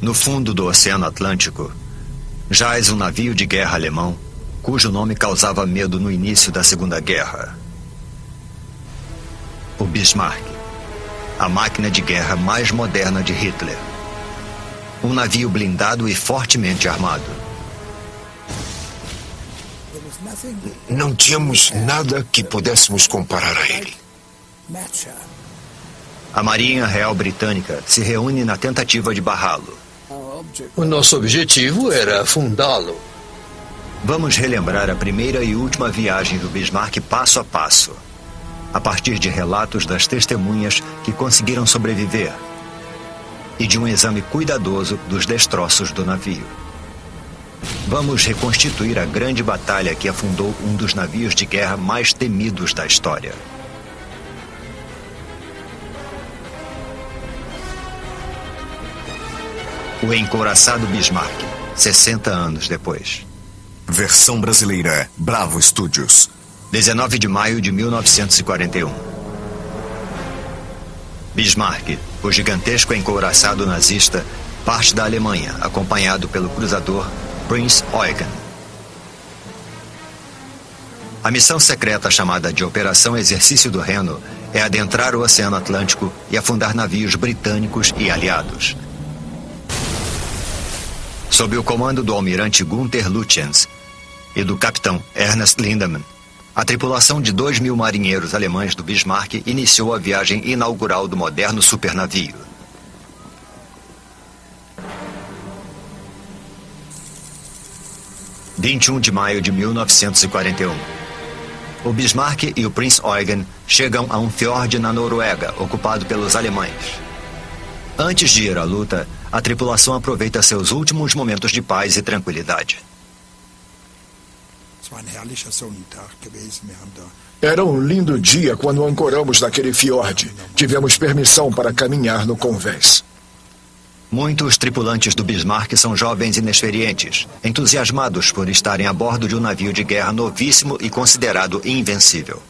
No fundo do Oceano Atlântico, jaz um navio de guerra alemão, cujo nome causava medo no início da Segunda Guerra. O Bismarck, a máquina de guerra mais moderna de Hitler. Um navio blindado e fortemente armado. Não tínhamos nada que pudéssemos comparar a ele. A Marinha Real Britânica se reúne na tentativa de barrá-lo. O nosso objetivo era afundá-lo. Vamos relembrar a primeira e última viagem do Bismarck passo a passo, a partir de relatos das testemunhas que conseguiram sobreviver e de um exame cuidadoso dos destroços do navio. Vamos reconstituir a grande batalha que afundou um dos navios de guerra mais temidos da história. O encouraçado Bismarck, 60 anos depois. Versão brasileira, Bravo Studios. 19 de maio de 1941. Bismarck, o gigantesco encouraçado nazista, parte da Alemanha, acompanhado pelo cruzador Prinz Eugen. A missão secreta chamada de Operação Exercício do Reno é adentrar o Oceano Atlântico e afundar navios britânicos e aliados. Sob o comando do almirante Gunther Lütjens e do capitão Ernst Lindemann, a tripulação de 2.000 marinheiros alemães do Bismarck iniciou a viagem inaugural do moderno supernavio. – 21 de maio de 1941. O Bismarck e o Prinz Eugen chegam a um fiord na Noruega, ocupado pelos alemães. Antes de ir à luta, a tripulação aproveita seus últimos momentos de paz e tranquilidade. Era um lindo dia quando ancoramos naquele fiord. Tivemos permissão para caminhar no convés. Muitos tripulantes do Bismarck são jovens inexperientes, entusiasmados por estarem a bordo de um navio de guerra novíssimo e considerado invencível.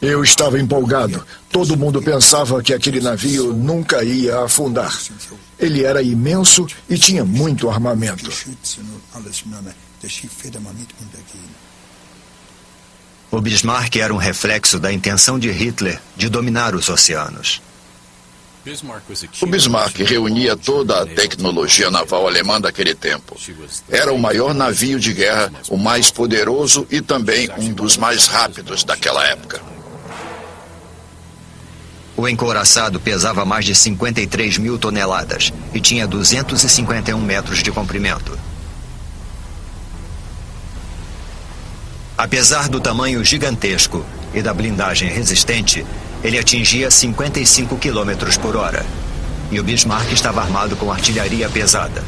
Eu estava empolgado. Todo mundo pensava que aquele navio nunca ia afundar. Ele era imenso e tinha muito armamento. O Bismarck era um reflexo da intenção de Hitler de dominar os oceanos. O Bismarck reunia toda a tecnologia naval alemã daquele tempo. Era o maior navio de guerra, o mais poderoso e também um dos mais rápidos daquela época. O encouraçado pesava mais de 53.000 toneladas e tinha 251 metros de comprimento. Apesar do tamanho gigantesco e da blindagem resistente, ele atingia 55 km por hora. E o Bismarck estava armado com artilharia pesada.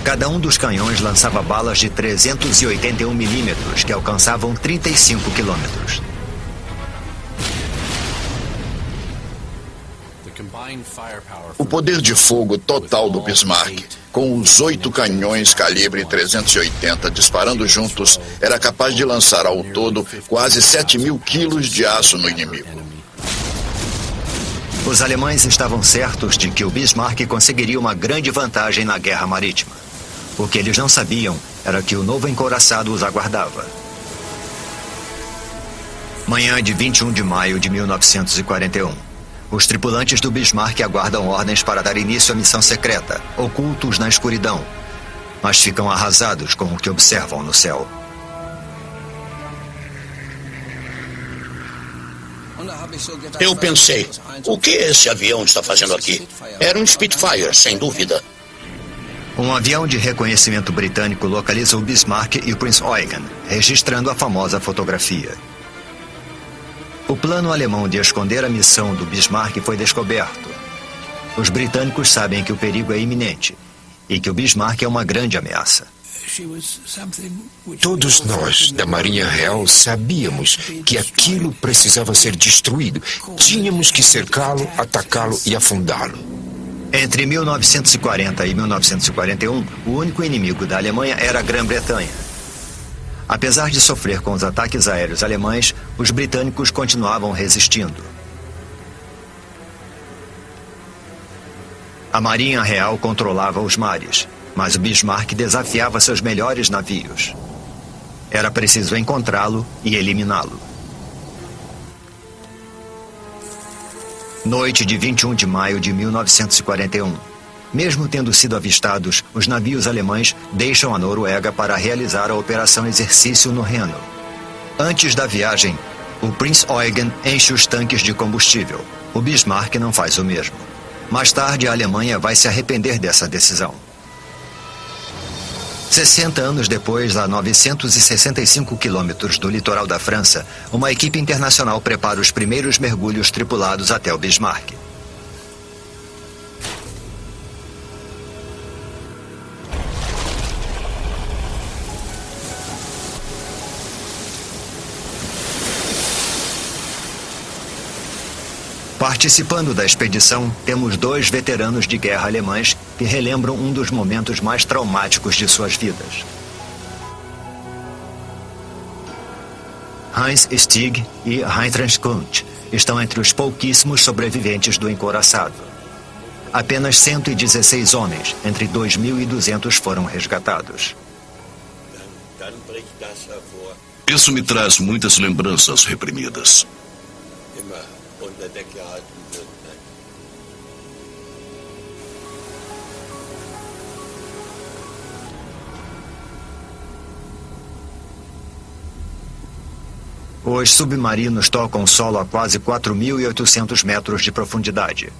Cada um dos canhões lançava balas de 381 milímetros que alcançavam 35 quilômetros. O poder de fogo total do Bismarck, com os 8 canhões calibre 380 disparando juntos, era capaz de lançar ao todo quase 7.000 quilos de aço no inimigo. Os alemães estavam certos de que o Bismarck conseguiria uma grande vantagem na guerra marítima. O que eles não sabiam era que o novo encouraçado os aguardava. Manhã de 21 de maio de 1941. Os tripulantes do Bismarck aguardam ordens para dar início à missão secreta, ocultos na escuridão, mas ficam arrasados com o que observam no céu. Eu pensei, o que esse avião está fazendo aqui? Era um Spitfire, sem dúvida. Um avião de reconhecimento britânico localiza o Bismarck e o Prinz Eugen, registrando a famosa fotografia. O plano alemão de esconder a missão do Bismarck foi descoberto. Os britânicos sabem que o perigo é iminente e que o Bismarck é uma grande ameaça. Todos nós, da Marinha Real, sabíamos que aquilo precisava ser destruído. Tínhamos que cercá-lo, atacá-lo e afundá-lo. Entre 1940 e 1941, o único inimigo da Alemanha era a Grã-Bretanha. Apesar de sofrer com os ataques aéreos alemães, os britânicos continuavam resistindo. A Marinha Real controlava os mares, mas o Bismarck desafiava seus melhores navios. Era preciso encontrá-lo e eliminá-lo. Noite de 21 de maio de 1941. Mesmo tendo sido avistados, os navios alemães deixam a Noruega para realizar a Operação Exercício no Reno. Antes da viagem, o Prinz Eugen enche os tanques de combustível. O Bismarck não faz o mesmo. Mais tarde, a Alemanha vai se arrepender dessa decisão. 60 anos depois, a 965 quilômetros do litoral da França, uma equipe internacional prepara os primeiros mergulhos tripulados até o Bismarck. Participando da expedição, temos 2 veteranos de guerra alemães que relembram um dos momentos mais traumáticos de suas vidas. Heinz Stig e Heinrich Kundt estão entre os pouquíssimos sobreviventes do encouraçado. Apenas 116 homens, entre 2.200, foram resgatados. Isso me traz muitas lembranças reprimidas. Os submarinos tocam o solo a quase 4.800 metros de profundidade.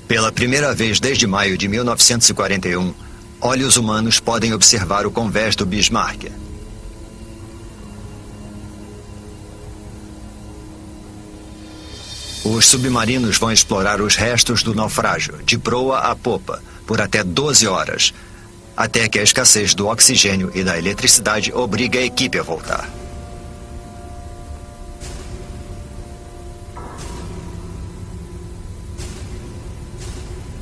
Pela primeira vez desde maio de 1941, olhos humanos podem observar o convés do Bismarck. Os submarinos vão explorar os restos do naufrágio, de proa a popa, por até 12 horas, até que a escassez do oxigênio e da eletricidade obrigue a equipe a voltar.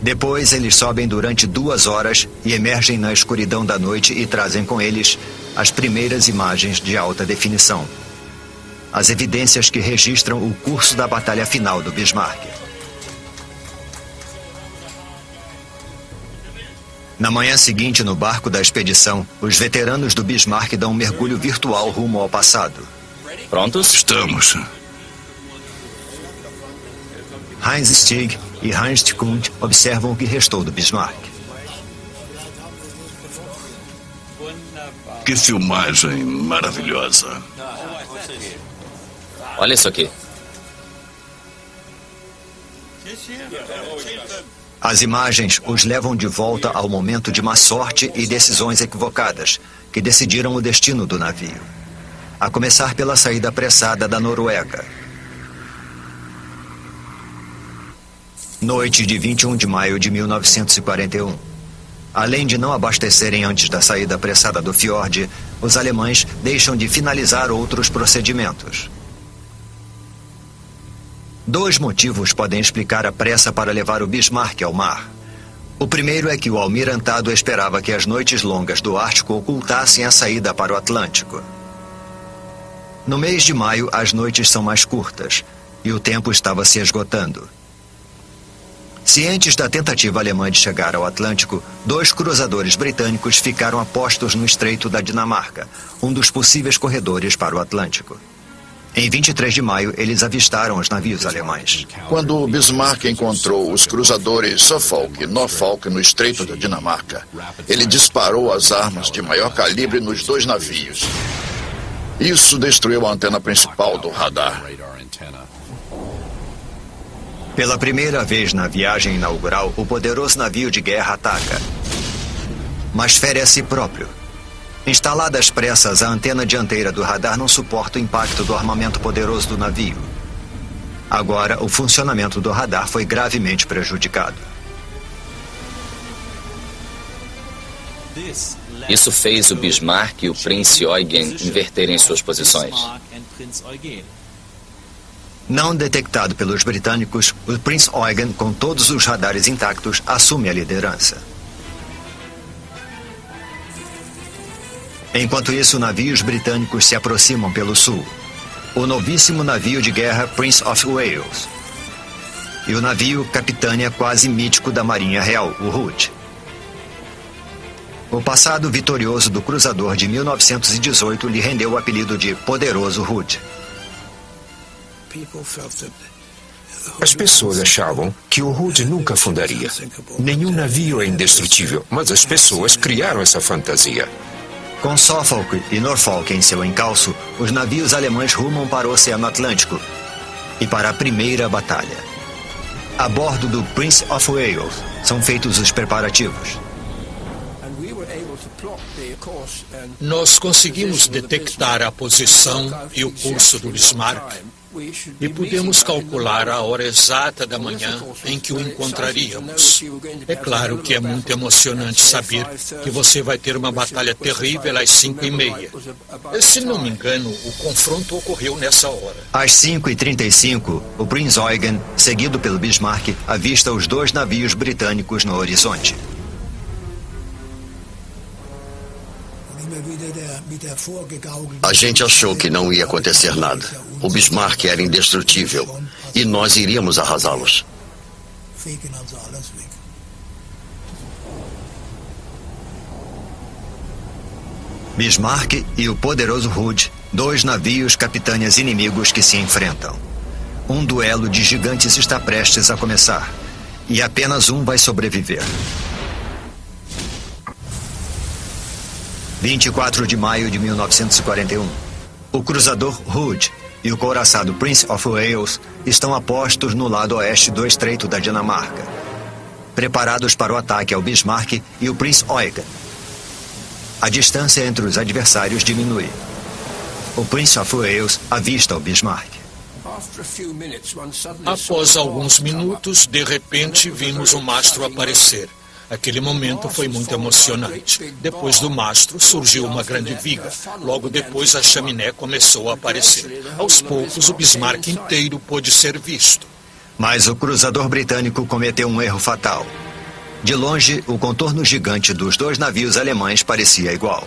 Depois, eles sobem durante 2 horas e emergem na escuridão da noite e trazem com eles as primeiras imagens de alta definição. As evidências que registram o curso da batalha final do Bismarck. Na manhã seguinte, no barco da expedição, os veteranos do Bismarck dão um mergulho virtual rumo ao passado. Prontos? Estamos. Heinz Stig e Heinz Kundt observam o que restou do Bismarck. Que filmagem maravilhosa. Olha isso aqui. As imagens os levam de volta ao momento de má sorte e decisões equivocadas, que decidiram o destino do navio. A começar pela saída apressada da Noruega. Noite de 21 de maio de 1941. Além de não abastecerem antes da saída apressada do fiord, os alemães deixam de finalizar outros procedimentos. 2 motivos podem explicar a pressa para levar o Bismarck ao mar. O primeiro é que o almirantado esperava que as noites longas do Ártico ocultassem a saída para o Atlântico. No mês de maio, as noites são mais curtas e o tempo estava se esgotando. Cientes da tentativa alemã de chegar ao Atlântico, 2 cruzadores britânicos ficaram a postos no Estreito da Dinamarca, um dos possíveis corredores para o Atlântico. Em 23 de maio, eles avistaram os navios alemães. Quando o Bismarck encontrou os cruzadores Suffolk e Norfolk no Estreito da Dinamarca, ele disparou as armas de maior calibre nos 2 navios. Isso destruiu a antena principal do radar. Pela primeira vez na viagem inaugural, o poderoso navio de guerra ataca, mas fere a si próprio. Instalada às pressas, a antena dianteira do radar não suporta o impacto do armamento poderoso do navio. Agora, o funcionamento do radar foi gravemente prejudicado. Isso fez o Bismarck e o Prinz Eugen inverterem suas posições. Não detectado pelos britânicos, o Prinz Eugen, com todos os radares intactos, assume a liderança. Enquanto isso, navios britânicos se aproximam pelo sul. O novíssimo navio de guerra Prince of Wales e o navio Capitânia quase mítico da Marinha Real, o Hood. O passado vitorioso do cruzador de 1918 lhe rendeu o apelido de Poderoso Hood. As pessoas achavam que o Hood nunca afundaria. Nenhum navio é indestrutível, mas as pessoas criaram essa fantasia. Com Suffolk e Norfolk em seu encalço, os navios alemães rumam para o Oceano Atlântico e para a primeira batalha. A bordo do Prince of Wales são feitos os preparativos. Nós conseguimos detectar a posição e o curso do Bismarck e pudemos calcular a hora exata da manhã em que o encontraríamos. É claro que é muito emocionante saber que você vai ter uma batalha terrível às 5h30. Se não me engano, o confronto ocorreu nessa hora. Às 5h35, o Prinz Eugen, seguido pelo Bismarck, avista os dois navios britânicos no horizonte. A gente achou que não ia acontecer nada. O Bismarck era indestrutível e nós iríamos arrasá-los. Bismarck e o Poderoso Hood, dois navios capitânias inimigos que se enfrentam. Um duelo de gigantes está prestes a começar e apenas um vai sobreviver. 24 de maio de 1941. O cruzador Hood e o couraçado Prince of Wales estão a postos no lado oeste do Estreito da Dinamarca, preparados para o ataque ao Bismarck e o Prinz Eugen. A distância entre os adversários diminui. O Prince of Wales avista o Bismarck. Após alguns minutos, de repente, vimos o mastro aparecer. Aquele momento foi muito emocionante. Depois do mastro, surgiu uma grande viga. Logo depois, a chaminé começou a aparecer. Aos poucos, o Bismarck inteiro pôde ser visto. Mas o cruzador britânico cometeu um erro fatal. De longe, o contorno gigante dos dois navios alemães parecia igual.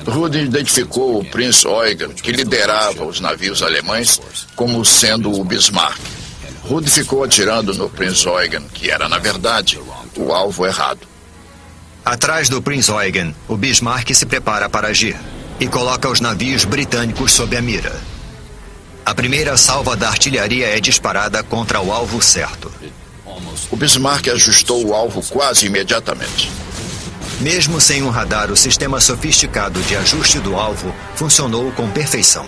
Hood identificou o Prinz Eugen, que liderava os navios alemães, como sendo o Bismarck. Hood ficou atirando no Prinz Eugen, que era, na verdade, o alvo errado. Atrás do Prinz Eugen, o Bismarck se prepara para agir e coloca os navios britânicos sob a mira. A primeira salva da artilharia é disparada contra o alvo certo. O Bismarck ajustou o alvo quase imediatamente. Mesmo sem um radar, o sistema sofisticado de ajuste do alvo funcionou com perfeição.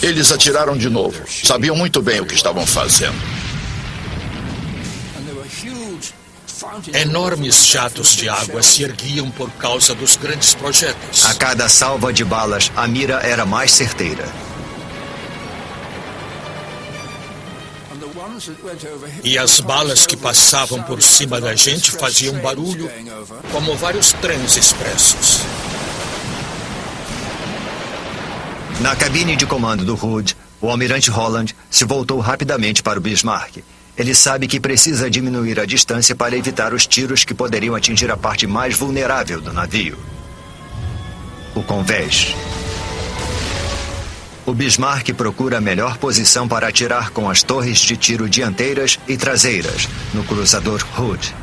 Eles atiraram de novo. Sabiam muito bem o que estavam fazendo. Enormes jatos de água se erguiam por causa dos grandes projéteis. A cada salva de balas, a mira era mais certeira. E as balas que passavam por cima da gente faziam barulho como vários trens expressos. Na cabine de comando do Hood, o almirante Holland se voltou rapidamente para o Bismarck. Ele sabe que precisa diminuir a distância para evitar os tiros que poderiam atingir a parte mais vulnerável do navio, o convés. O Bismarck procura a melhor posição para atirar com as torres de tiro dianteiras e traseiras no cruzador Hood.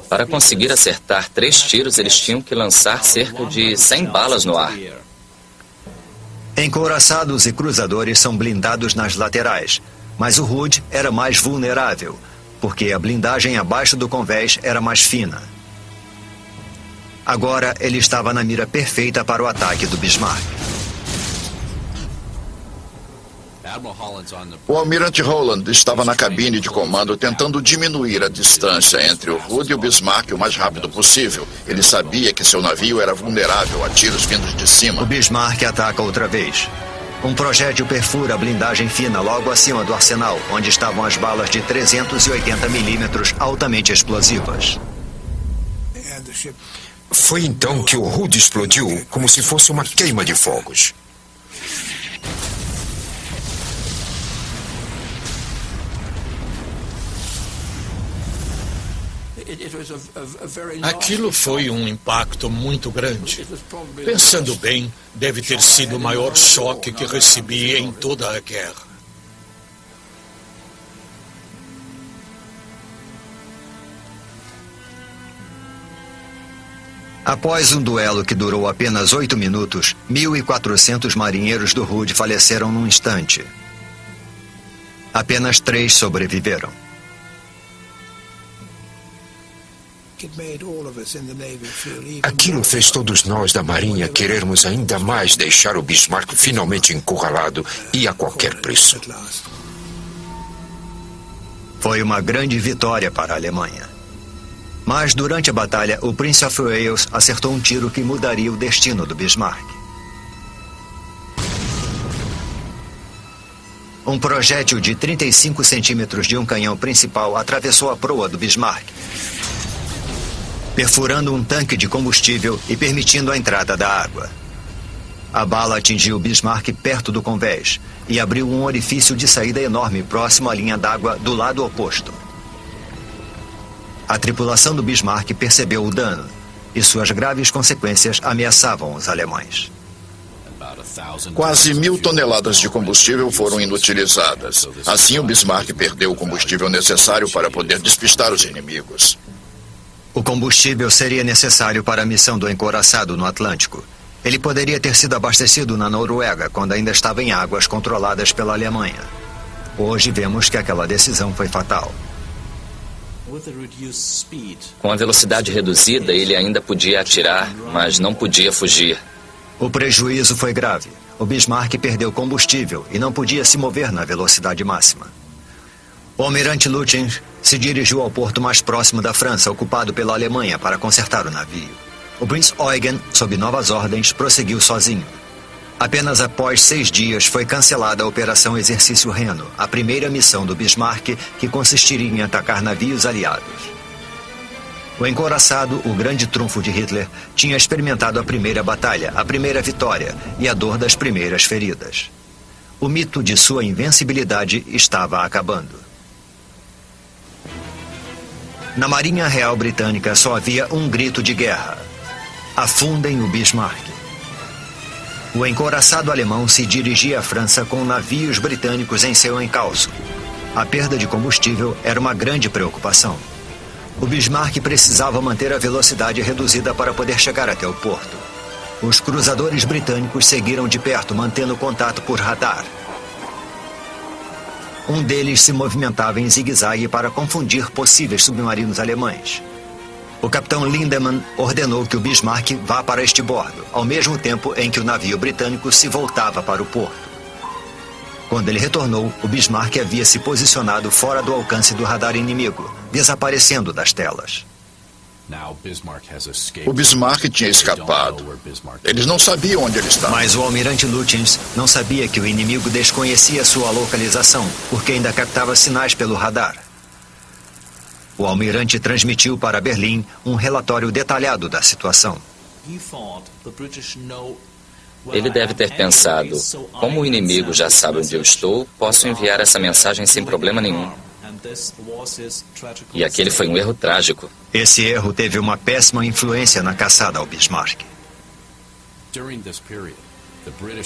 Para conseguir acertar 3 tiros, eles tinham que lançar cerca de 100 balas no ar. Encouraçados e cruzadores são blindados nas laterais, mas o Hood era mais vulnerável, porque a blindagem abaixo do convés era mais fina. Agora ele estava na mira perfeita para o ataque do Bismarck. O almirante Holland estava na cabine de comando tentando diminuir a distância entre o Hood e o Bismarck o mais rápido possível. Ele sabia que seu navio era vulnerável a tiros vindos de cima. O Bismarck ataca outra vez. Um projétil perfura a blindagem fina logo acima do arsenal, onde estavam as balas de 380 milímetros altamente explosivas. Foi então que o Hood explodiu como se fosse uma queima de fogos. Aquilo foi um impacto muito grande. Pensando bem, deve ter sido o maior choque que recebi em toda a guerra. Após um duelo que durou apenas 8 minutos, 1.400 marinheiros do Hood faleceram num instante. Apenas 3 sobreviveram. Aquilo fez todos nós da Marinha querermos ainda mais deixar o Bismarck finalmente encurralado e a qualquer preço. Foi uma grande vitória para a Alemanha. Mas durante a batalha, o Prince of Wales acertou um tiro que mudaria o destino do Bismarck. Um projétil de 35 centímetros de um canhão principal atravessou a proa do Bismarck, perfurando um tanque de combustível e permitindo a entrada da água. A bala atingiu o Bismarck perto do convés e abriu um orifício de saída enorme próximo à linha d'água do lado oposto. A tripulação do Bismarck percebeu o dano e suas graves consequências ameaçavam os alemães. Quase 1.000 toneladas de combustível foram inutilizadas. Assim, o Bismarck perdeu o combustível necessário para poder despistar os inimigos. O combustível seria necessário para a missão do encouraçado no Atlântico. Ele poderia ter sido abastecido na Noruega quando ainda estava em águas controladas pela Alemanha. Hoje vemos que aquela decisão foi fatal. Com a velocidade reduzida, ele ainda podia atirar, mas não podia fugir. O prejuízo foi grave. O Bismarck perdeu combustível e não podia se mover na velocidade máxima. O almirante Lütjens se dirigiu ao porto mais próximo da França, ocupado pela Alemanha, para consertar o navio. O Prinz Eugen, sob novas ordens, prosseguiu sozinho. Apenas após 6 dias foi cancelada a Operação Exercício Reno, a primeira missão do Bismarck, que consistiria em atacar navios aliados. O encouraçado, o grande trunfo de Hitler, tinha experimentado a primeira batalha, a primeira vitória e a dor das primeiras feridas. O mito de sua invencibilidade estava acabando. Na Marinha Real Britânica só havia um grito de guerra: afundem o Bismarck. O encouraçado alemão se dirigia à França com navios britânicos em seu encalço. A perda de combustível era uma grande preocupação. O Bismarck precisava manter a velocidade reduzida para poder chegar até o porto. Os cruzadores britânicos seguiram de perto, mantendo contato por radar. Um deles se movimentava em zigue-zague para confundir possíveis submarinos alemães. O capitão Lindemann ordenou que o Bismarck vá para este bordo, ao mesmo tempo em que o navio britânico se voltava para o porto. Quando ele retornou, o Bismarck havia se posicionado fora do alcance do radar inimigo, desaparecendo das telas. O Bismarck tinha escapado. Eles não sabiam onde ele estava. Mas o almirante Lütjens não sabia que o inimigo desconhecia sua localização, porque ainda captava sinais pelo radar. O almirante transmitiu para Berlim um relatório detalhado da situação. Ele deve ter pensado: como o inimigo já sabe onde eu estou, posso enviar essa mensagem sem problema nenhum. E aquele foi um erro trágico. Esse erro teve uma péssima influência na caçada ao Bismarck.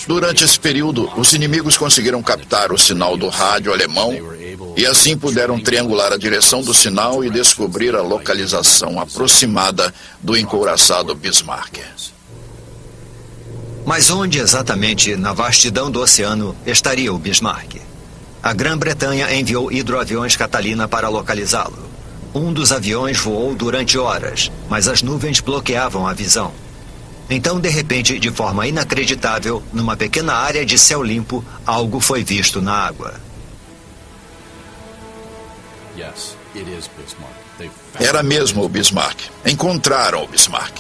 Durante esse período, os inimigos conseguiram captar o sinal do rádio alemão e assim puderam triangular a direção do sinal e descobrir a localização aproximada do encouraçado Bismarck. Mas onde exatamente, na vastidão do oceano, estaria o Bismarck? A Grã-Bretanha enviou hidroaviões Catalina para localizá-lo. Um dos aviões voou durante horas, mas as nuvens bloqueavam a visão. Então, de repente, de forma inacreditável, numa pequena área de céu limpo, algo foi visto na água. Era mesmo o Bismarck. Encontraram o Bismarck.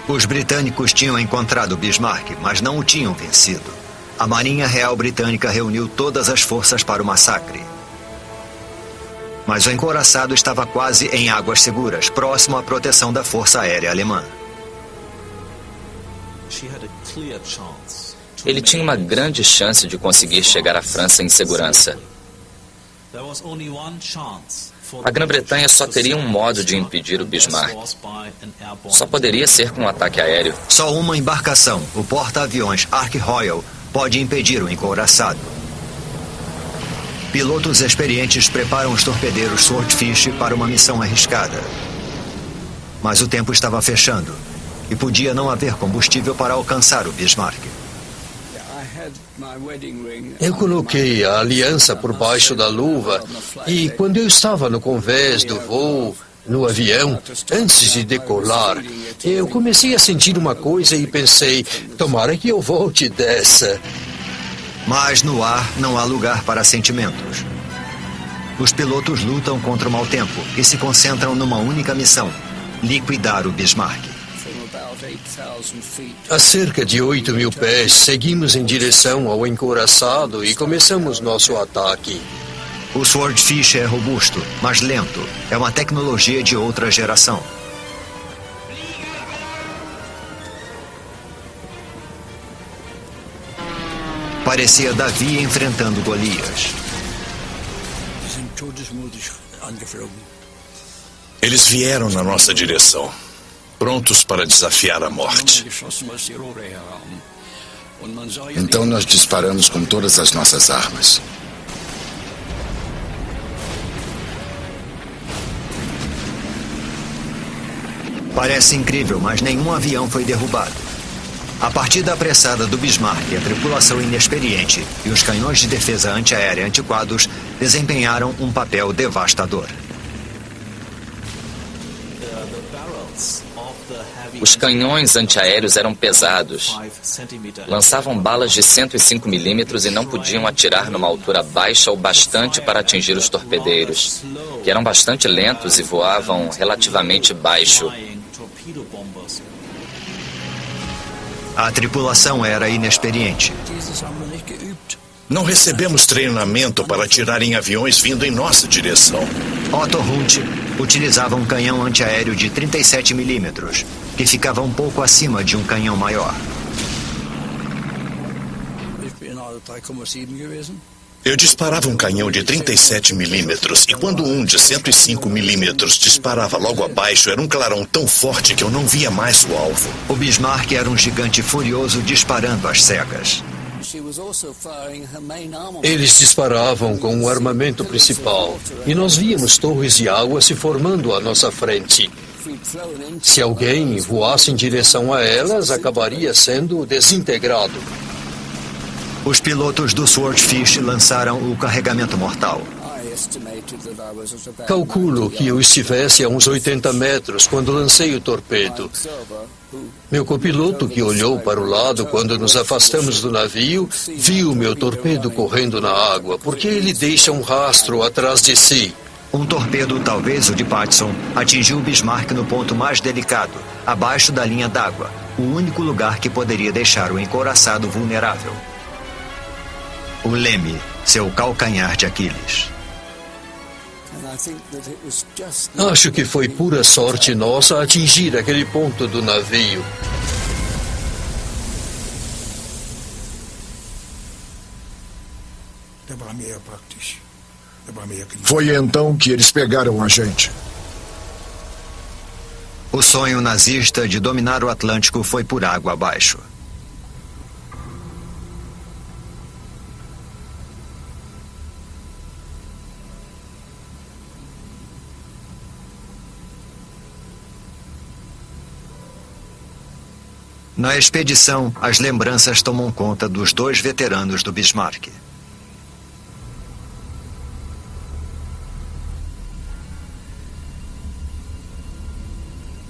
Os britânicos tinham encontrado Bismarck, mas não o tinham vencido. A Marinha Real Britânica reuniu todas as forças para o massacre. Mas o encouraçado estava quase em águas seguras, próximo à proteção da Força Aérea Alemã. Ele tinha uma grande chance de conseguir chegar à França em segurança. A Grã-Bretanha só teria um modo de impedir o Bismarck. Só poderia ser com um ataque aéreo. Só uma embarcação, o porta-aviões Ark Royal, pode impedir o encouraçado. Pilotos experientes preparam os torpedeiros Swordfish para uma missão arriscada. Mas o tempo estava fechando e podia não haver combustível para alcançar o Bismarck. Eu coloquei a aliança por baixo da luva e quando eu estava no convés do voo, no avião, antes de decolar, eu comecei a sentir uma coisa e pensei, tomara que eu volte dessa. Mas no ar não há lugar para sentimentos. Os pilotos lutam contra o mau tempo e se concentram numa única missão: liquidar o Bismarck. A cerca de 8.000 pés, seguimos em direção ao encouraçado e começamos nosso ataque. O Swordfish é robusto, mas lento. É uma tecnologia de outra geração. Parecia Davi enfrentando Golias. Eles vieram na nossa direção, prontos para desafiar a morte. Então nós disparamos com todas as nossas armas. Parece incrível, mas nenhum avião foi derrubado. A partida apressada do Bismarck, a tripulação inexperiente e os canhões de defesa antiaérea antiquados desempenharam um papel devastador. Os canhões antiaéreos eram pesados. Lançavam balas de 105 milímetros e não podiam atirar numa altura baixa o bastante para atingir os torpedeiros, que eram bastante lentos e voavam relativamente baixo. A tripulação era inexperiente. Não recebemos treinamento para atirar em aviões vindo em nossa direção. Otto Hunt utilizava um canhão antiaéreo de 37 milímetros, que ficava um pouco acima de um canhão maior. Eu disparava um canhão de 37 milímetros e quando um de 105 milímetros disparava logo abaixo, era um clarão tão forte que eu não via mais o alvo. O Bismarck era um gigante furioso disparando às cegas. Eles disparavam com o armamento principal e nós víamos torres de água se formando à nossa frente. Se alguém voasse em direção a elas, acabaria sendo desintegrado. Os pilotos do Swordfish lançaram o carregamento mortal. Calculo que eu estivesse a uns 80 metros quando lancei o torpedo. Meu copiloto, que olhou para o lado quando nos afastamos do navio, viu meu torpedo correndo na água, porque ele deixa um rastro atrás de si. Um torpedo, talvez o de Patterson, atingiu o Bismarck no ponto mais delicado, abaixo da linha d'água, o único lugar que poderia deixar o encouraçado vulnerável. O leme, seu calcanhar de Aquiles. Acho que foi pura sorte nossa atingir aquele ponto do navio. Foi então que eles pegaram a gente. O sonho nazista de dominar o Atlântico foi por água abaixo. Na expedição, as lembranças tomam conta dos dois veteranos do Bismarck.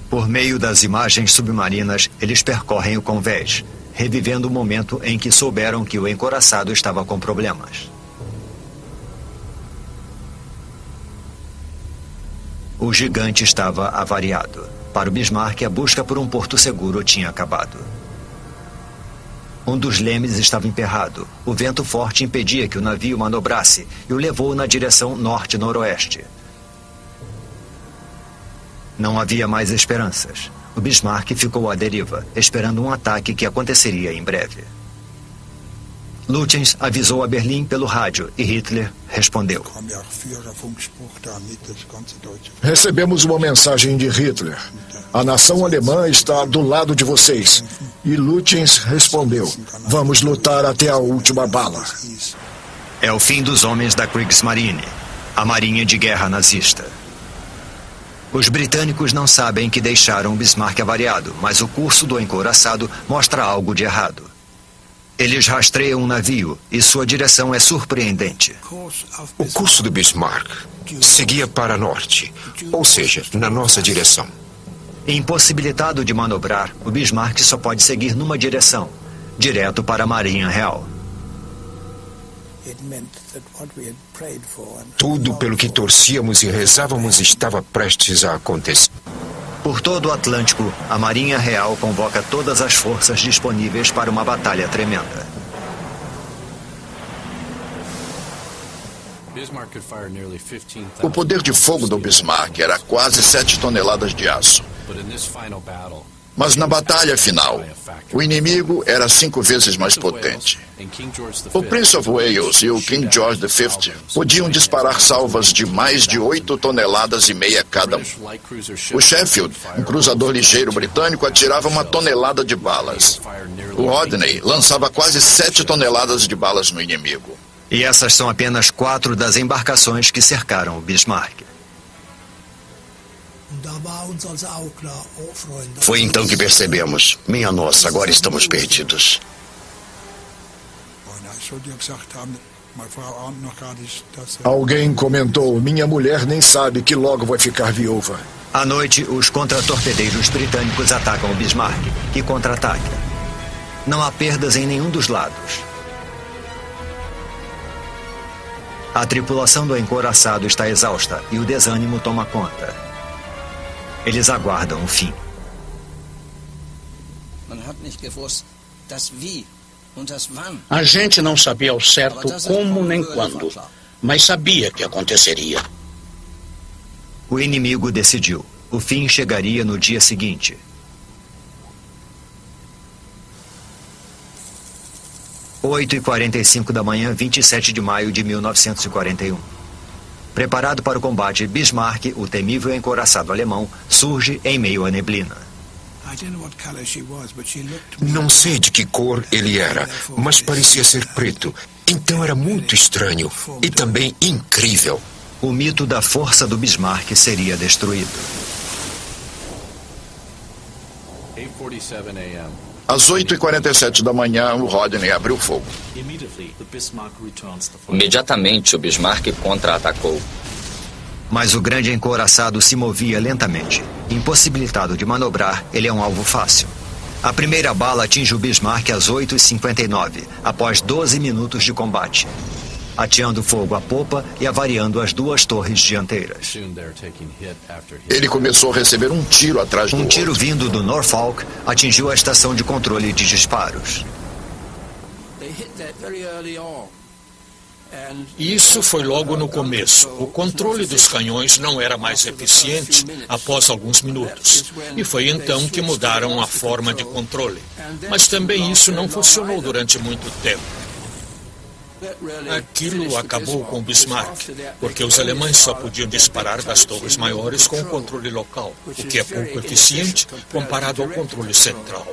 Por meio das imagens submarinas, eles percorrem o convés, revivendo o momento em que souberam que o encouraçado estava com problemas. O gigante estava avariado. Para o Bismarck, a busca por um porto seguro tinha acabado. Um dos lemes estava emperrado. O vento forte impedia que o navio manobrasse e o levou na direção norte-noroeste. Não havia mais esperanças. O Bismarck ficou à deriva, esperando um ataque que aconteceria em breve. Lutyens avisou a Berlim pelo rádio e Hitler respondeu. Recebemos uma mensagem de Hitler. A nação alemã está do lado de vocês. E Lutyens respondeu. Vamos lutar até a última bala. É o fim dos homens da Kriegsmarine, a marinha de guerra nazista. Os britânicos não sabem que deixaram o Bismarck avariado, mas o curso do encouraçado mostra algo de errado. Eles rastreiam um navio e sua direção é surpreendente. O curso do Bismarck seguia para norte, ou seja, na nossa direção. Impossibilitado de manobrar, o Bismarck só pode seguir numa direção, direto para a Marinha Real. Tudo pelo que torcíamos e rezávamos estava prestes a acontecer. Por todo o Atlântico, a Marinha Real convoca todas as forças disponíveis para uma batalha tremenda. O poder de fogo do Bismarck era quase 7 toneladas de aço. Mas na batalha final, o inimigo era 5 vezes mais potente. O Prince of Wales e o King George V podiam disparar salvas de mais de 8,5 toneladas cada um. O Sheffield, um cruzador ligeiro britânico, atirava 1 tonelada de balas. O Rodney lançava quase 7 toneladas de balas no inimigo. E essas são apenas 4 das embarcações que cercaram o Bismarck. Foi então que percebemos. Minha nossa, agora estamos perdidos. Alguém comentou, minha mulher nem sabe que logo vai ficar viúva. À noite, os contratorpedeiros britânicos atacam o Bismarck, que contra-ataca. Não há perdas em nenhum dos lados. A tripulação do encouraçado está exausta e o desânimo toma conta. Eles aguardam o fim. A gente não sabia ao certo como nem quando, mas sabia que aconteceria. O inimigo decidiu. O fim chegaria no dia seguinte. 8h45 da manhã, 27 de maio de 1941. Preparado para o combate, Bismarck, o temível encouraçado alemão, surge em meio à neblina. Não sei de que cor ele era, mas parecia ser preto. Então era muito estranho e também incrível. O mito da força do Bismarck seria destruído. Às 8h47 da manhã, o Rodney abriu fogo. Imediatamente, o Bismarck contra-atacou. Mas o grande encouraçado se movia lentamente. Impossibilitado de manobrar, ele é um alvo fácil. A primeira bala atinge o Bismarck às 8h59, após 12 minutos de combate, ateando fogo à popa e avariando as 2 torres dianteiras. Ele começou a receber um tiro atrás do outro. Um tiro vindo do Norfolk atingiu a estação de controle de disparos. Isso foi logo no começo. O controle dos canhões não era mais eficiente após alguns minutos. E foi então que mudaram a forma de controle. Mas também isso não funcionou durante muito tempo. Aquilo acabou com o Bismarck, porque os alemães só podiam disparar das torres maiores com o controle local, o que é pouco eficiente comparado ao controle central.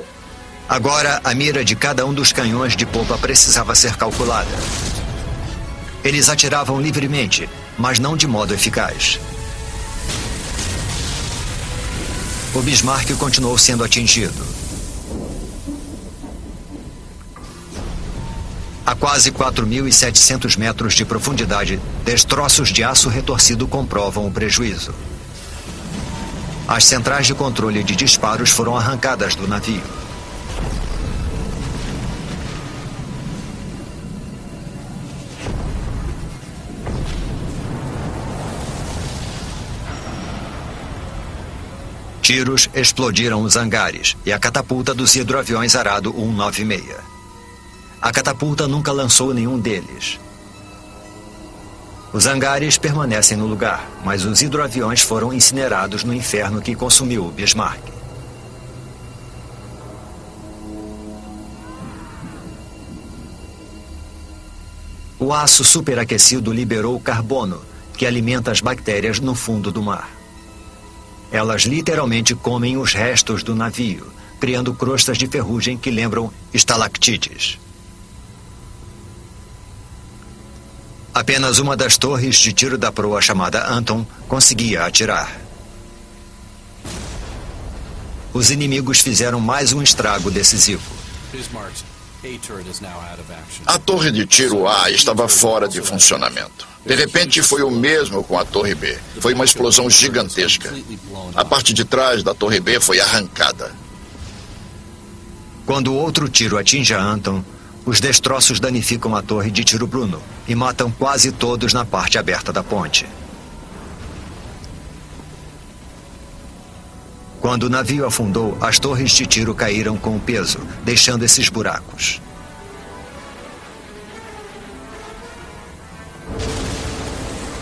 Agora, a mira de cada um dos canhões de popa precisava ser calculada. Eles atiravam livremente, mas não de modo eficaz. O Bismarck continuou sendo atingido. A quase 4.700 metros de profundidade, destroços de aço retorcido comprovam o prejuízo. As centrais de controle de disparos foram arrancadas do navio. Tiros explodiram os hangares e a catapulta dos hidroaviões Arado 196. A catapulta nunca lançou nenhum deles. Os hangares permanecem no lugar, mas os hidroaviões foram incinerados no inferno que consumiu o Bismarck. O aço superaquecido liberou carbono, que alimenta as bactérias no fundo do mar. Elas literalmente comem os restos do navio, criando crostas de ferrugem que lembram estalactites. Apenas uma das torres de tiro da proa, chamada Anton, conseguia atirar. Os inimigos fizeram mais um estrago decisivo. A torre de tiro A estava fora de funcionamento. De repente foi o mesmo com a torre B. Foi uma explosão gigantesca. A parte de trás da torre B foi arrancada. Quando outro tiro atinge a Anton, os destroços danificam a torre de tiro Bruno e matam quase todos na parte aberta da ponte. Quando o navio afundou, as torres de tiro caíram com o peso, deixando esses buracos.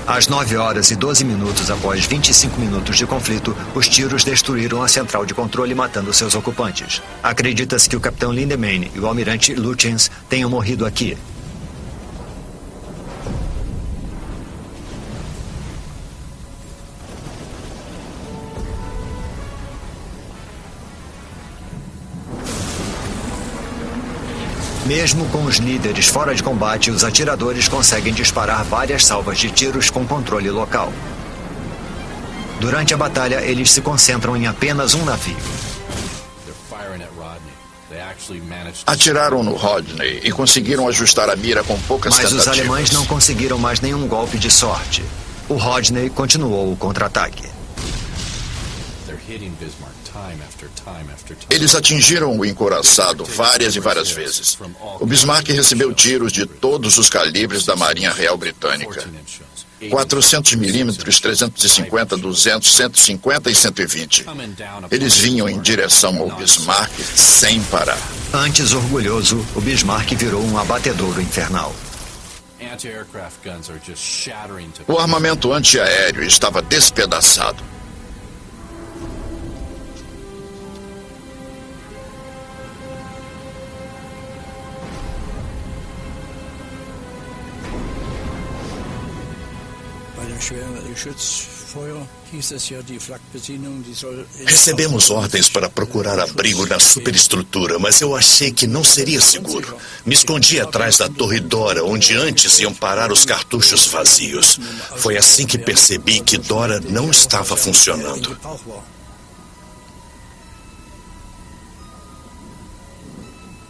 Às 9h12 após 25 minutos de conflito, os tiros destruíram a central de controle, matando seus ocupantes. Acredita-se que o capitão Lindemann e o almirante Lutyens tenham morrido aqui. Mesmo com os líderes fora de combate, os atiradores conseguem disparar várias salvas de tiros com controle local. Durante a batalha, eles se concentram em apenas um navio. Atiraram no Rodney e conseguiram ajustar a mira com poucas tentativas. Mas os alemães não conseguiram mais nenhum golpe de sorte. O Rodney continuou o contra-ataque. Eles atingiram o encouraçado várias e várias vezes. O Bismarck recebeu tiros de todos os calibres da Marinha Real Britânica. 400 milímetros, 350, 200, 150 e 120. Eles vinham em direção ao Bismarck sem parar. Antes orgulhoso, o Bismarck virou um abatedouro infernal. O armamento antiaéreo estava despedaçado. Recebemos ordens para procurar abrigo na superestrutura, mas eu achei que não seria seguro. Me escondi atrás da Torre Dora, onde antes iam parar os cartuchos vazios. Foi assim que percebi que Dora não estava funcionando.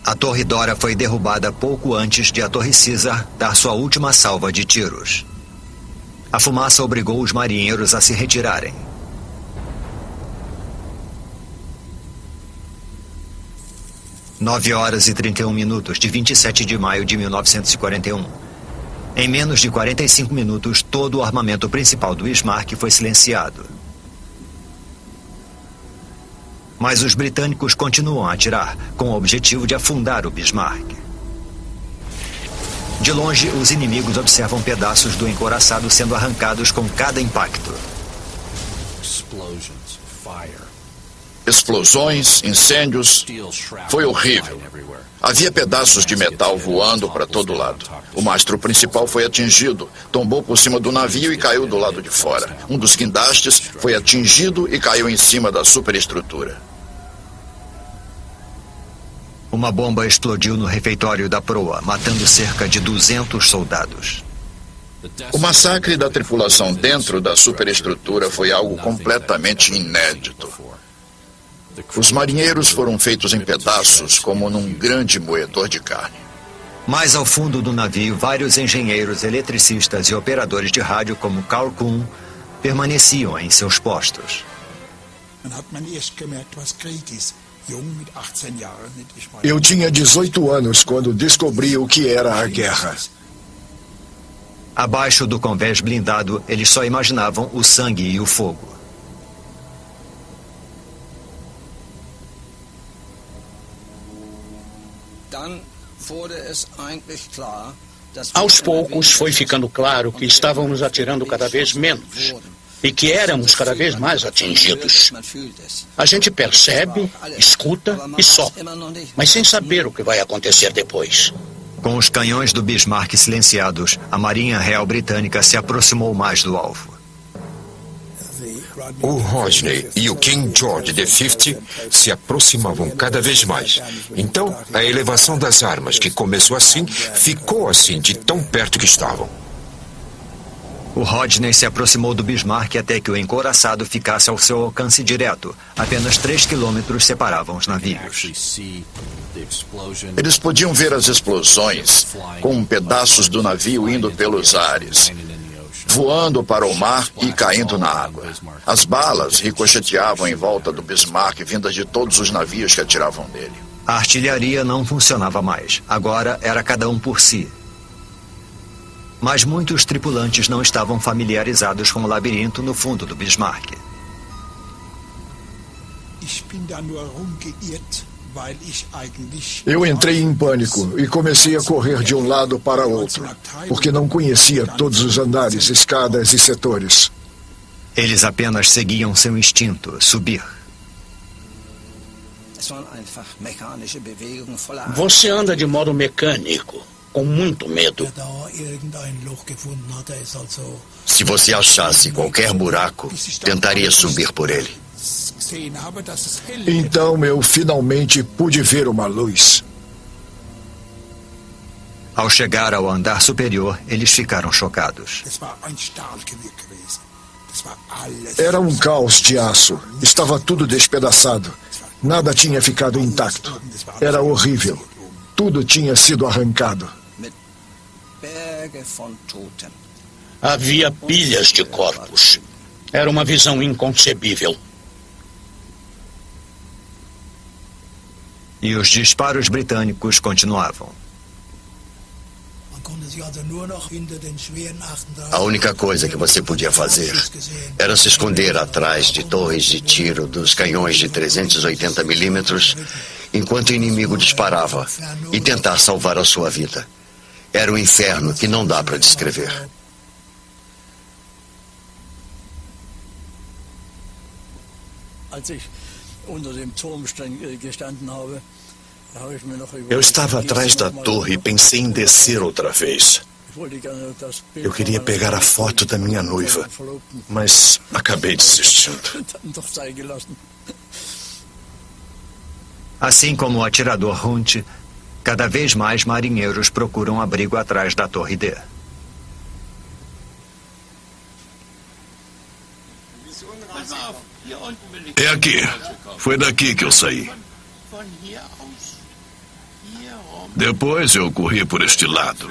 A Torre Dora foi derrubada pouco antes de a Torre Caesar dar sua última salva de tiros. A fumaça obrigou os marinheiros a se retirarem. Nove horas e 31 minutos de 27 de maio de 1941. Em menos de 45 minutos, todo o armamento principal do Bismarck foi silenciado. Mas os britânicos continuam a atirar, com o objetivo de afundar o Bismarck. De longe, os inimigos observam pedaços do encouraçado sendo arrancados com cada impacto. Explosões, incêndios. Foi horrível. Havia pedaços de metal voando para todo lado. O mastro principal foi atingido, tombou por cima do navio e caiu do lado de fora. Um dos guindastes foi atingido e caiu em cima da superestrutura. Uma bomba explodiu no refeitório da proa, matando cerca de 200 soldados. O massacre da tripulação dentro da superestrutura foi algo completamente inédito. Os marinheiros foram feitos em pedaços, como num grande moedor de carne. Mais ao fundo do navio, vários engenheiros, eletricistas e operadores de rádio, como Karl Kuhn, permaneciam em seus postos. Eu tinha 18 anos quando descobri o que era a guerra. Abaixo do convés blindado, eles só imaginavam o sangue e o fogo. Aos poucos foi ficando claro que estávamos atirando cada vez menos e que éramos cada vez mais atingidos. A gente percebe, escuta e sopra, mas sem saber o que vai acontecer depois. Com os canhões do Bismarck silenciados, a Marinha Real Britânica se aproximou mais do alvo. O Rodney e o King George V se aproximavam cada vez mais. Então, a elevação das armas, que começou assim, ficou assim de tão perto que estavam. O Rodney se aproximou do Bismarck até que o encouraçado ficasse ao seu alcance direto. Apenas 3 quilômetros separavam os navios. Eles podiam ver as explosões, com pedaços do navio indo pelos ares, voando para o mar e caindo na água. As balas ricocheteavam em volta do Bismarck, vindas de todos os navios que atiravam nele. A artilharia não funcionava mais. Agora era cada um por si. Mas muitos tripulantes não estavam familiarizados com o labirinto no fundo do Bismarck. Eu entrei em pânico e comecei a correr de um lado para outro, porque não conhecia todos os andares, escadas e setores. Eles apenas seguiam seu instinto, subir. Você anda de modo mecânico, com muito medo. Se você achasse qualquer buraco, tentaria subir por ele. Então eu finalmente pude ver uma luz. Ao chegar ao andar superior, eles ficaram chocados. Era um caos de aço. Estava tudo despedaçado. Nada tinha ficado intacto. Era horrível. Tudo tinha sido arrancado. Havia pilhas de corpos. Era uma visão inconcebível. E os disparos britânicos continuavam. A única coisa que você podia fazer era se esconder atrás de torres de tiro dos canhões de 380 milímetros enquanto o inimigo disparava e tentar salvar a sua vida. Era um inferno que não dá para descrever. Eu estava atrás da torre e pensei em descer outra vez. Eu queria pegar a foto da minha noiva, mas acabei desistindo. Assim como o atirador Hunt, cada vez mais marinheiros procuram abrigo atrás da Torre D. É aqui. Foi daqui que eu saí. Depois eu corri por este lado.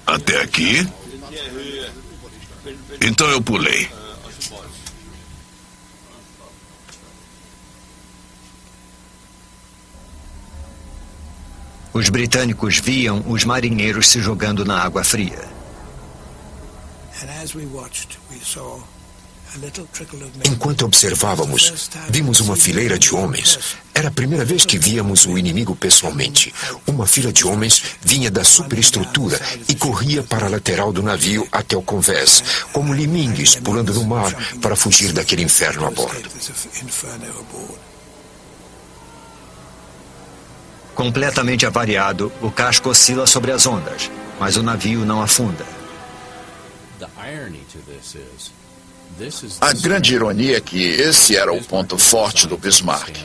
Até aqui. Então eu pulei. Os britânicos viam os marinheiros se jogando na água fria. Enquanto observávamos, vimos uma fileira de homens. Era a primeira vez que víamos o inimigo pessoalmente. Uma fila de homens vinha da superestrutura e corria para a lateral do navio até o convés, como limingues pulando no mar para fugir daquele inferno a bordo. Completamente avariado, o casco oscila sobre as ondas, mas o navio não afunda. A grande ironia é que esse era o ponto forte do Bismarck.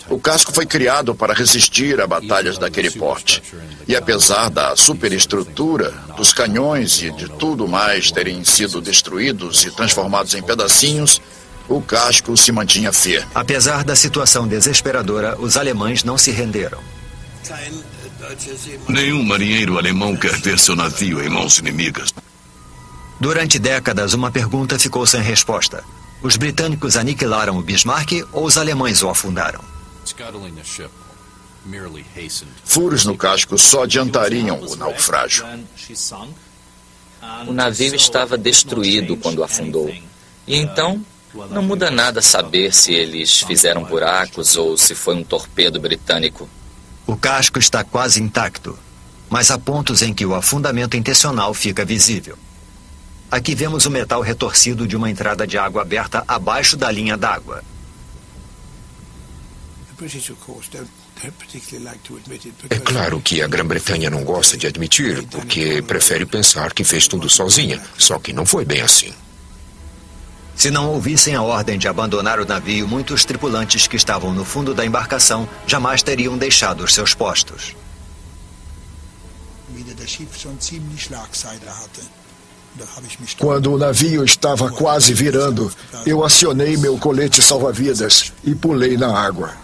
O casco foi criado para resistir a batalhas daquele porte. E apesar da superestrutura, dos canhões e de tudo mais terem sido destruídos e transformados em pedacinhos, o casco se mantinha firme. Apesar da situação desesperadora, os alemães não se renderam. Nenhum marinheiro alemão quer ver seu navio em mãos inimigas. Durante décadas, uma pergunta ficou sem resposta. Os britânicos aniquilaram o Bismarck ou os alemães o afundaram? Furos no casco só adiantariam o naufrágio. O navio estava destruído quando afundou. E então, não muda nada saber se eles fizeram buracos ou se foi um torpedo britânico. O casco está quase intacto, mas há pontos em que o afundamento intencional fica visível. Aqui vemos o metal retorcido de uma entrada de água aberta abaixo da linha d'água. É claro que a Grã-Bretanha não gosta de admitir, porque prefere pensar que fez tudo sozinha, só que não foi bem assim. Se não ouvissem a ordem de abandonar o navio, muitos tripulantes que estavam no fundo da embarcação jamais teriam deixado os seus postos. Quando o navio estava quase virando, eu acionei meu colete salva-vidas e pulei na água.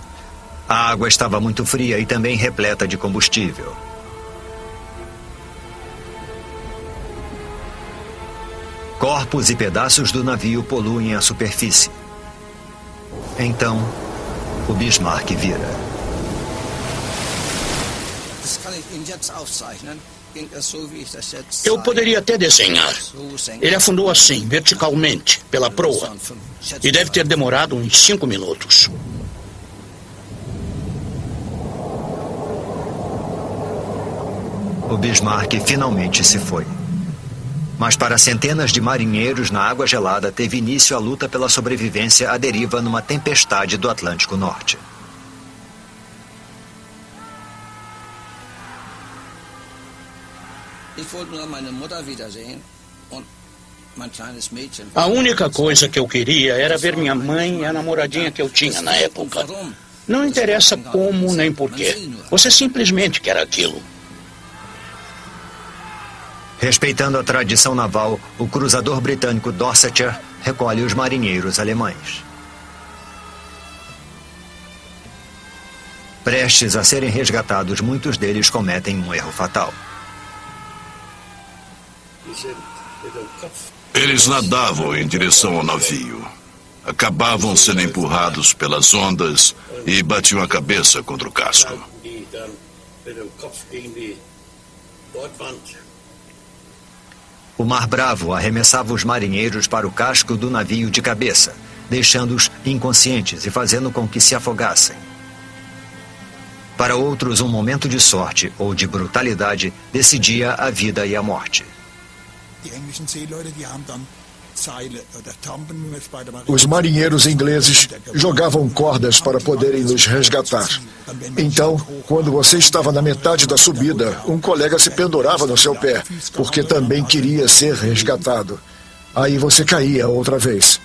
A água estava muito fria e também repleta de combustível. Corpos e pedaços do navio poluem a superfície. Então, o Bismarck vira. Eu poderia até desenhar. Ele afundou assim, verticalmente, pela proa. E deve ter demorado uns 5 minutos. O Bismarck finalmente se foi. Mas para centenas de marinheiros na água gelada teve início a luta pela sobrevivência à deriva numa tempestade do Atlântico Norte. A única coisa que eu queria era ver minha mãe e a namoradinha que eu tinha na época. Não interessa como nem porquê. Você simplesmente quer aquilo. Respeitando a tradição naval, o cruzador britânico Dorsetshire recolhe os marinheiros alemães. Prestes a serem resgatados, muitos deles cometem um erro fatal. Eles nadavam em direção ao navio. Acabavam sendo empurrados pelas ondas e batiam a cabeça contra o casco. O Mar Bravo arremessava os marinheiros para o casco do navio de cabeça, deixando-os inconscientes e fazendo com que se afogassem. Para outros, um momento de sorte ou de brutalidade decidia a vida e a morte. Os marinheiros ingleses jogavam cordas para poderem nos resgatar. Então, quando você estava na metade da subida, um colega se pendurava no seu pé, porque também queria ser resgatado. Aí você caía outra vez.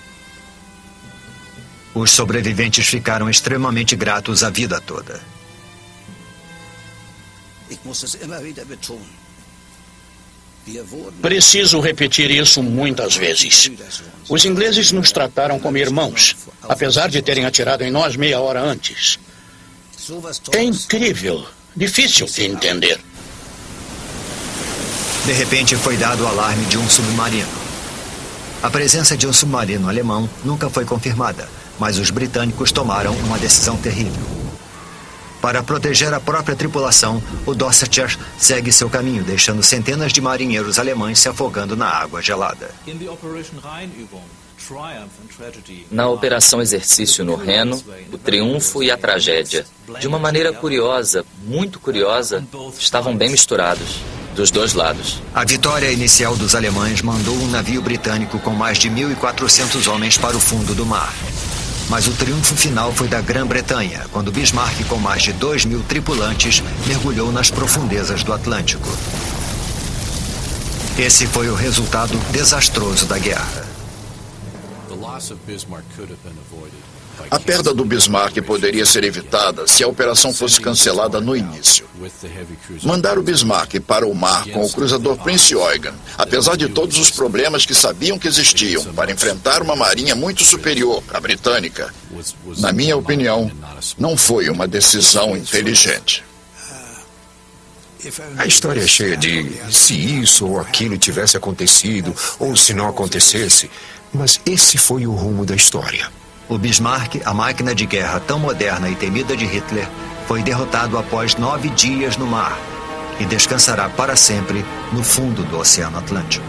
Os sobreviventes ficaram extremamente gratos a vida toda. Preciso repetir isso muitas vezes. Os ingleses nos trataram como irmãos, apesar de terem atirado em nós meia hora antes. É incrível, difícil de entender. De repente foi dado o alarme de um submarino. A presença de um submarino alemão nunca foi confirmada, mas os britânicos tomaram uma decisão terrível. Para proteger a própria tripulação, o Dorsetshire segue seu caminho, deixando centenas de marinheiros alemães se afogando na água gelada. Na Operação Exercício no Reno, o triunfo e a tragédia, de uma maneira curiosa, muito curiosa, estavam bem misturados, dos dois lados. A vitória inicial dos alemães mandou um navio britânico com mais de 1.400 homens para o fundo do mar. Mas o triunfo final foi da Grã-Bretanha, quando Bismarck, com mais de 2.000 tripulantes, mergulhou nas profundezas do Atlântico. Esse foi o resultado desastroso da guerra. A perda do Bismarck poderia ser evitada se a operação fosse cancelada no início. Mandar o Bismarck para o mar com o cruzador Prince Eugen, apesar de todos os problemas que sabiam que existiam, para enfrentar uma marinha muito superior à britânica, na minha opinião, não foi uma decisão inteligente. A história é cheia de se isso ou aquilo tivesse acontecido, ou se não acontecesse, mas esse foi o rumo da história. O Bismarck, a máquina de guerra tão moderna e temida de Hitler, foi derrotado após 9 dias no mar e descansará para sempre no fundo do Oceano Atlântico.